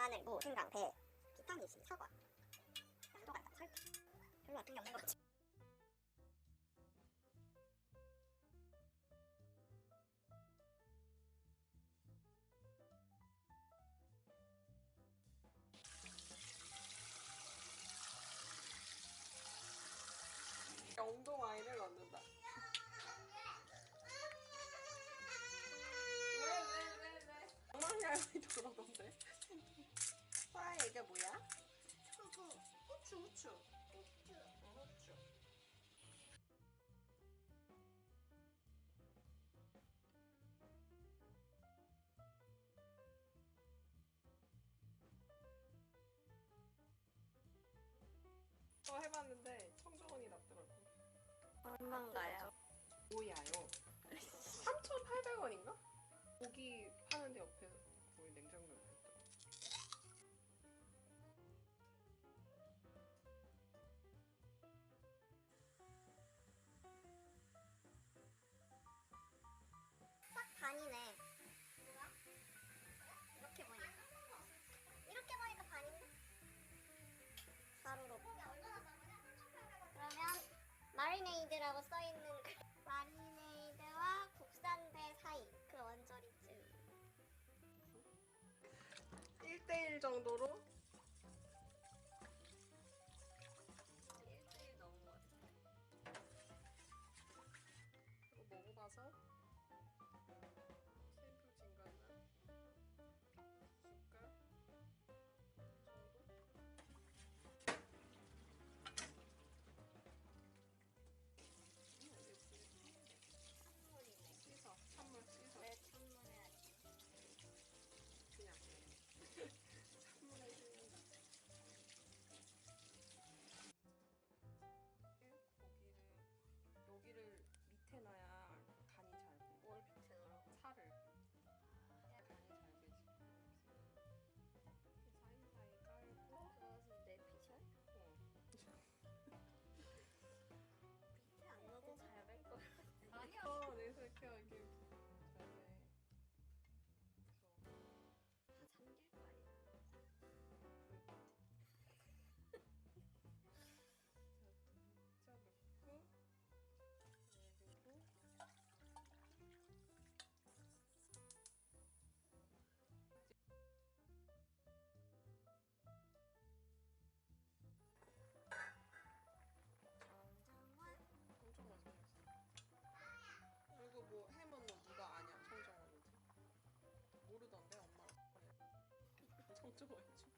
마늘, 무, 생강, 배, 비타민 C, 사과, 양도 간장, 설탕. 별로 어떤 게 없는 것 같지? 영동 아이를 넣는다. 왜? 엄마이 할머니도 그러던데. 와, 이게 뭐야? 후추. 후추. 해봤는데 청정원이 낫더라고. 얼마인가요? 뭐야요? 3,800원인가? 고기 파는데 옆에 거의 냉장고 옆에 있더라. 딱 반이네. 이렇게 보니까. 이렇게 보니까 반인데? 가루로. 그러면 마리네이드라고 써있는 마리네이드와 국산배 사이 그 원조리쯤 1대1 정도로 1대1 넣은 것 같아. 이거 먹어봐서 샘플 진간을 숟갈 정도? 찬물이네. 찬물 씻어. 왜 찬물 해야지? 그냥 찬물에 씻는다. 여기를 밑에 놔야 간이 잘 배. 뭘 밑에 넣으라고? 살을 간이 잘 배지. 이렇게 사이사이 깔고. 그것은 내 피셜? 밑에 안 넣어도 잘 뺄 거야. 아니야. 내서 이렇게 이렇게 잘 배. 그래서 다 잠길 거 아니야. 자 넣고 그리고 정정원? 청정원 생겼어. 그리고 뭐 해면 너 누가 아냐 청정원인지 모르던데 엄마랑 청정원인지.